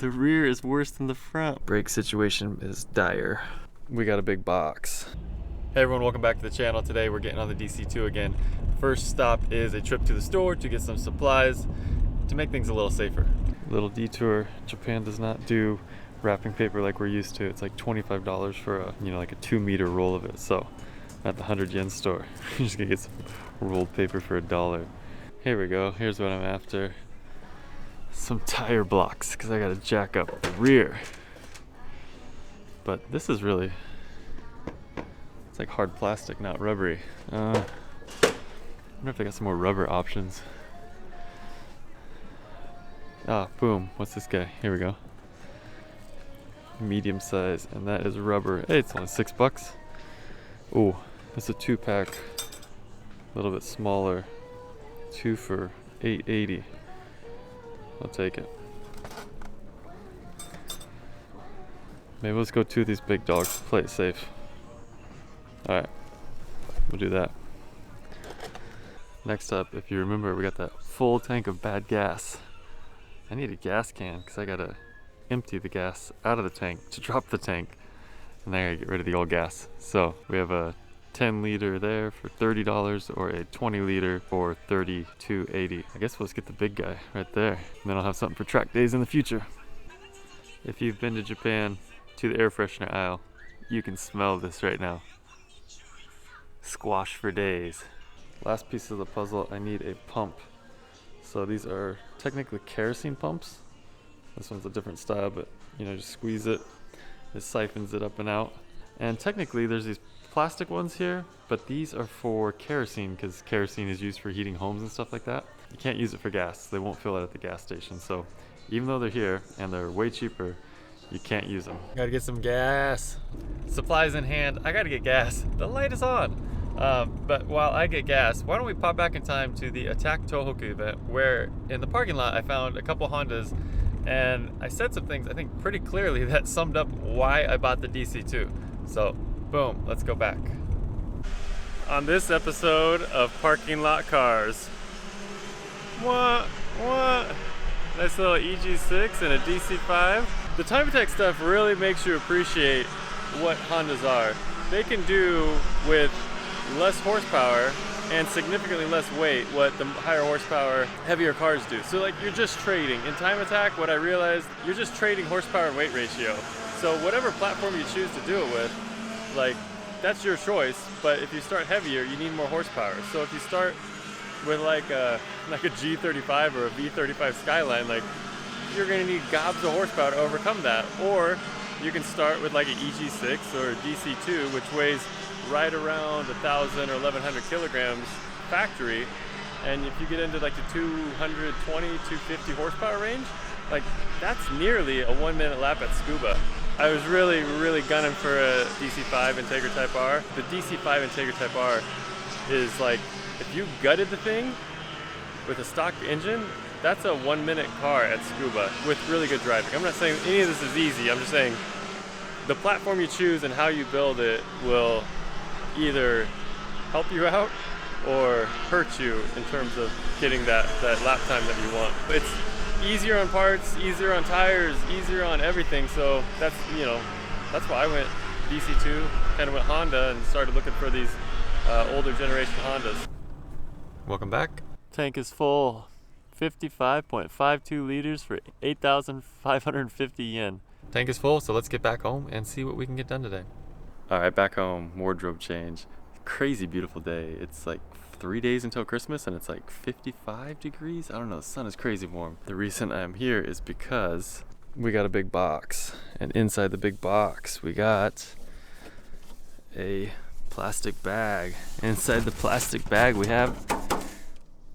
The rear is worse than the front. Brake situation is dire. We got a big box. Hey everyone, welcome back to the channel. Today we're getting on the DC2 again. First stop is a trip to the store to get some supplies to make things a little safer. Little detour. Japan does not do wrapping paper like we're used to. It's like $25 for a, like a 2-meter roll of it. So at the 100 yen store, you're just gonna get some rolled paper for $1. Here we go. Here's what I'm after. Some tire blocks, because I gotta jack up the rear. But this is really, it's like hard plastic, not rubbery. I wonder if they got some more rubber options. Ah, boom. What's this guy? Here we go. Medium size, and that is rubber. Hey, it's only $6. Ooh, it's a 2-pack. A little bit smaller. 2 for $8.80. I'll take it. Maybe let's go 2 of these big dogs. Play it safe. Alright, we'll do that. Next up, if you remember, we got that full tank of bad gas. I need a gas can because I gotta empty the gas out of the tank to drop the tank, and then I gotta get rid of the old gas. So we have a 10-liter there for $30 or a 20-liter for $32.80. I guess we'll just get the big guy right there, and then I'll have something for track days in the future. If you've been to Japan, to the air freshener aisle, you can smell this right now. Squash for days. Last piece of the puzzle, I need a pump. So these are technically kerosene pumps. This one's a different style, but just squeeze it. It siphons it up and out. And technically there's these plastic ones here, but these are for kerosene because kerosene is used for heating homes and stuff like that. You can't use it for gas. They won't fill it at the gas station. So even though they're here and they're way cheaper, you can't use them. Gotta get some gas. Supplies in hand. I gotta get gas. The light is on. But while I get gas, why don't we pop back in time to the Attack Tohoku event, where in the parking lot I found a couple Hondas, and I said some things I think pretty clearly that summed up why I bought the DC2. So boom, let's go back. On this episode of Parking Lot Cars. What? Nice little EG6 and a DC5. The Time Attack stuff really makes you appreciate what Hondas are. They can do with less horsepower and significantly less weight what the higher horsepower, heavier cars do. So like you're just trading. In Time Attack, what I realized, you're just trading horsepower and weight ratio. So whatever platform you choose to do it with, like that's your choice, but if you start heavier, you need more horsepower. So if you start with like a G35 or a V35 Skyline, like you're gonna need gobs of horsepower to overcome that. Or you can start with like an EG6 or a DC2, which weighs right around 1,000 or 1,100 kilograms factory, and if you get into like the 220, 250 horsepower range, like that's nearly a 1-minute lap at Scuba. I was really gunning for a DC5 Integra Type R. The DC5 Integra Type R is like, if you gutted the thing with a stock engine, that's a 1-minute car at Scuba with really good driving. I'm not saying any of this is easy. I'm just saying the platform you choose and how you build it will either help you out or hurt you in terms of getting that lap time that you want. It's easier on parts, easier on tires, easier on everything. So that's that's why I went DC2, kind of went Honda and started looking for these older generation Hondas. Welcome back. Tank is full. 55.52 liters for 8,550 yen. Tank is full, so let's get back home and see what we can get done today. All right, back home, wardrobe change. Crazy beautiful day. It's like 3 days until Christmas and it's like 55 degrees. I don't know, the sun is crazy warm. The reason I'm here is because we got a big box, and inside the big box we got a plastic bag. Inside the plastic bag we have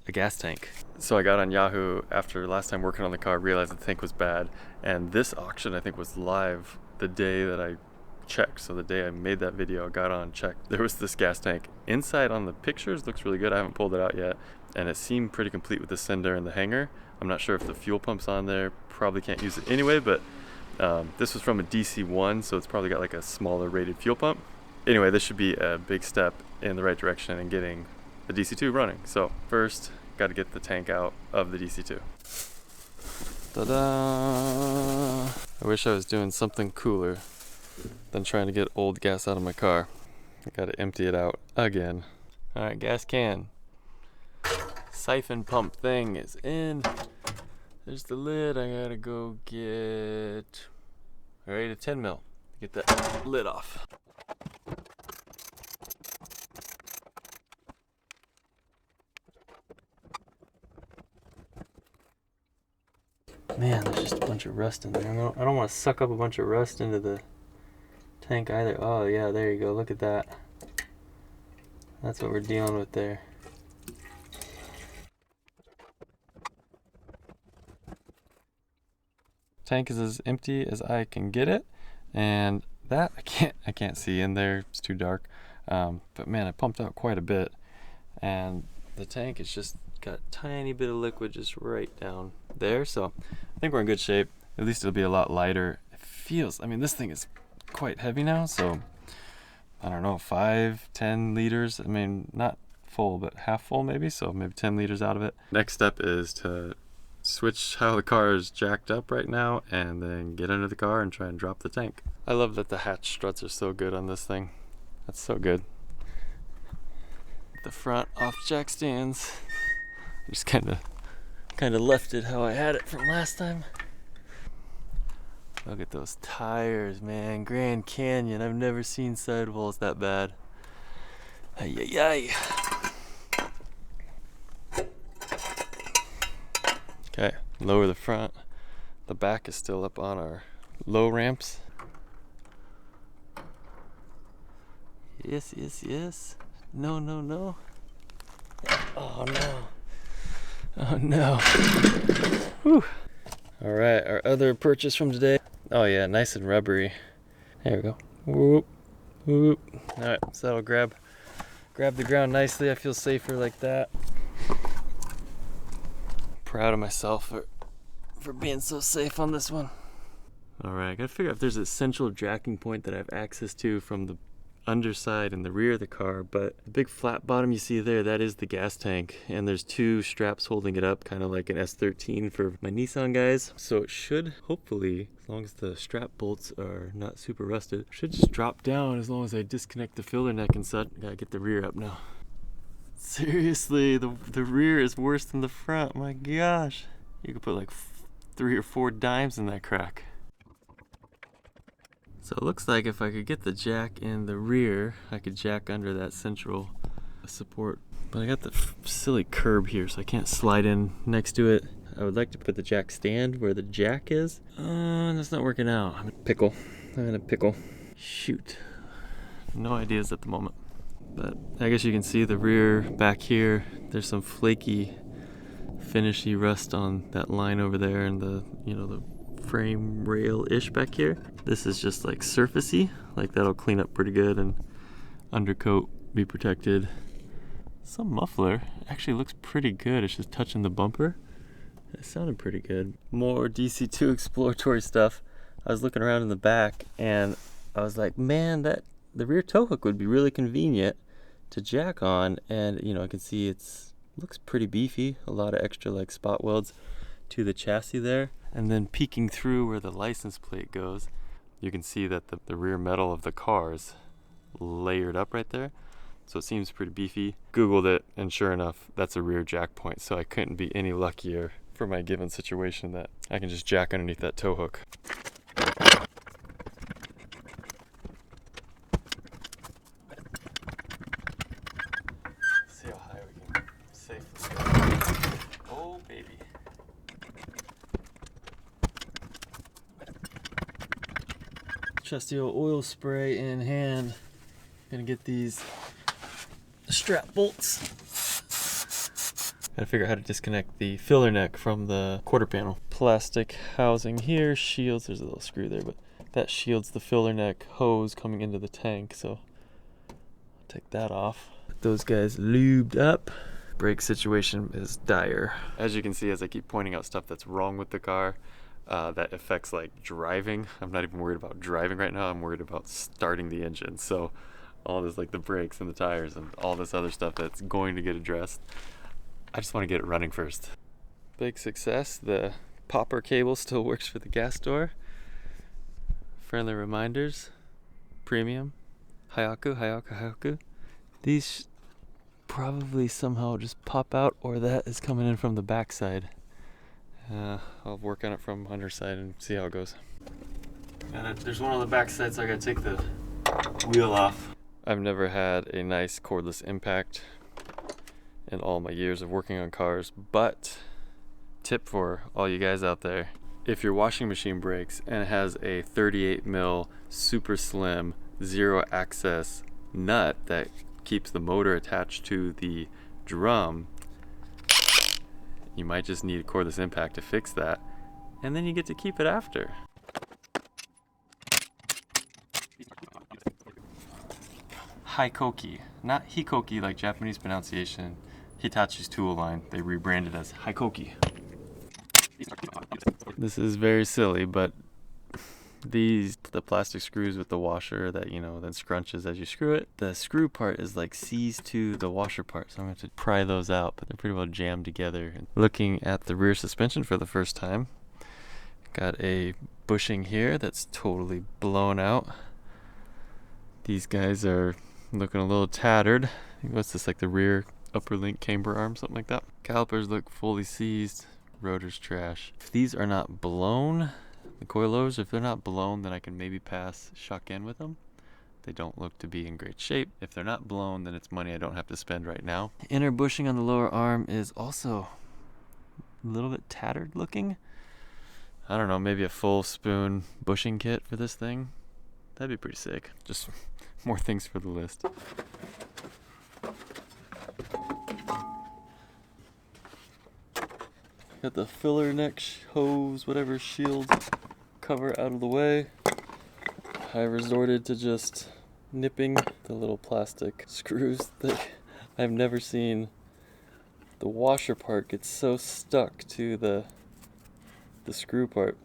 a gas tank. So I got on Yahoo after last time working on the car, realized the tank was bad, and this auction I think was live the day that I checked. So the day I made that video, I got on, checked, there was this gas tank. Inside on the pictures looks really good. I haven't pulled it out yet, and it seemed pretty complete with the sender and the hanger. I'm not sure if the fuel pump's on there, probably can't use it anyway, but this was from a DC1, so it's probably got like a smaller rated fuel pump. Anyway, this should be a big step in the right direction in getting the DC2 running. So first, got to get the tank out of the DC2. Ta-da! I wish I was doing something cooler than trying to get old gas out of my car. I gotta empty it out again. Alright, gas can. Siphon pump thing is in. There's the lid. I gotta go get 8 to 10 mil. Get that lid off. Man, there's just a bunch of rust in there. I don't want to suck up a bunch of rust into the tank either. Oh yeah, there you go. Look at that. That's what we're dealing with there. Tank is as empty as I can get it, and that I can't see in there. It's too dark. But man, I pumped out quite a bit, and the tank is just got a tiny bit of liquid just right down there. So I think we're in good shape. At least it'll be a lot lighter. It feels, I mean, this thing is quite heavy now, so I don't know, 5-10 liters. I mean, not full, but half full maybe, so maybe 10 liters out of it. Next step is to switch how the car is jacked up right now and then get under the car and try and drop the tank. I love that the hatch struts are so good on this thing. That's so good. The front off jack stands. Just kind of left it how I had it from last time. Look at those tires, man. Grand Canyon. I've never seen sidewalls that bad. Ay, ay, ay. Okay, lower the front. The back is still up on our low ramps. Yes, yes, yes. No, no, no. Oh no. Oh no. Whew. All right, our other purchase from today. Oh yeah, nice and rubbery. There we go. Whoop, whoop. All right, so that'll grab the ground nicely. I feel safer like that. Proud of myself for being so safe on this one. All right, I gotta figure out if there's a central jacking point that I have access to from the underside and the rear of the car, but the big flat bottom you see there, that is the gas tank, and there's 2 straps holding it up, kind of like an S13 for my Nissan guys. So it should, hopefully, as long as the strap bolts are not super rusted, should just drop down as long as I disconnect the filler neck and such. Gotta get the rear up now. Seriously, the rear is worse than the front. My gosh, you could put like 3 or 4 dimes in that crack. So it looks like if I could get the jack in the rear, I could jack under that central support. But I got the silly curb here, so I can't slide in next to it. I would like to put the jack stand where the jack is. That's not working out. I'm in a pickle. Shoot. No ideas at the moment. But I guess you can see the rear back here. There's some flaky, finishy rust on that line over there, and the frame rail-ish back here. This is just like surfacey, like that'll clean up pretty good and undercoat be protected. Some muffler actually looks pretty good. It's just touching the bumper. It sounded pretty good. More DC2 exploratory stuff. I was looking around in the back and I was like, man, the rear tow hook would be really convenient to jack on, and I can see looks pretty beefy. A lot of extra like spot welds to the chassis there, and then peeking through where the license plate goes, you can see that the rear metal of the car is layered up right there, so it seems pretty beefy. Googled it, and sure enough, that's a rear jack point, so I couldn't be any luckier for my given situation that I can just jack underneath that tow hook. See how high we can safely go. Oh baby. Trusty old oil spray in hand. Gonna get these strap bolts. Gotta figure out how to disconnect the filler neck from the quarter panel. Plastic housing here shields, there's a little screw there, but that shields the filler neck hose coming into the tank, so I'll take that off. Get those guys lubed up. Brake situation is dire. As you can see, as I keep pointing out stuff that's wrong with the car, that affects like driving. I'm not even worried about driving right now. I'm worried about starting the engine. So all this, like the brakes and the tires and all this other stuff that's going to get addressed, I just want to get it running first. Big success. The popper cable still works for the gas door. Friendly reminders, premium, Hayaku. These probably somehow just pop out, or that is coming in from the backside. I'll work on it from underside and see how it goes. There's one on the backside, so I gotta take the wheel off. I've never had a nice cordless impact in all my years of working on cars, but tip for all you guys out there: if your washing machine breaks and it has a 38 mil super slim zero access nut that keeps the motor attached to the drum, you might just need a cordless impact to fix that, and then you get to keep it after. Hikoki, not Hikoki like Japanese pronunciation. Hitachi's tool line, they rebranded as Hikoki. This is very silly, but the plastic screws with the washer that, you know, then scrunches as you screw it, the screw part is like seized to the washer part, so I'm going to pry those out, but they're pretty well jammed together. Looking at the rear suspension for the first time, got a bushing here that's totally blown out. These guys are looking a little tattered. What's this, like the rear upper link camber arm, something like that? Calipers look fully seized, rotor's trash. If these are not blown, the coilovers, if they're not blown, then I can maybe pass shuck in with them. They don't look to be in great shape. If they're not blown, then it's money I don't have to spend right now. Inner bushing on the lower arm is also a little bit tattered looking. I don't know, maybe a full spoon bushing kit for this thing. That'd be pretty sick. Just more things for the list. Got the filler neck hose, whatever shield cover out of the way. I resorted to just nipping the little plastic screws that I've never seen. The washer part gets so stuck to the screw part.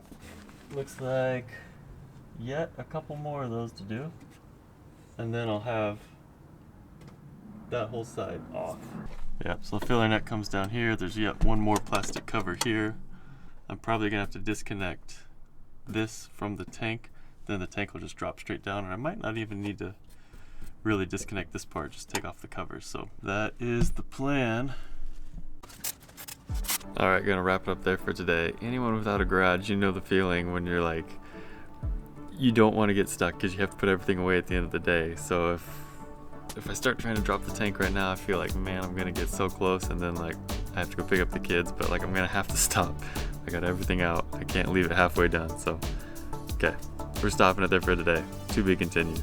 Looks like yet a couple more of those to do, and then I'll have that whole side off. Yeah, so the filler neck comes down here. There's yet one more plastic cover here. I'm probably gonna have to disconnect this from the tank, then the tank will just drop straight down, and I might not even need to really disconnect this part, just take off the covers. So that is the plan. All right, gonna wrap it up there for today. Anyone without a garage, you know the feeling when you're like, you don't want to get stuck because you have to put everything away at the end of the day. So if I start trying to drop the tank right now, I feel like, man, I'm gonna get so close, and then like I have to go pick up the kids, but like I'm gonna have to stop. I got everything out. I can't leave it halfway done. So, okay, we're stopping it there for today. To be continued.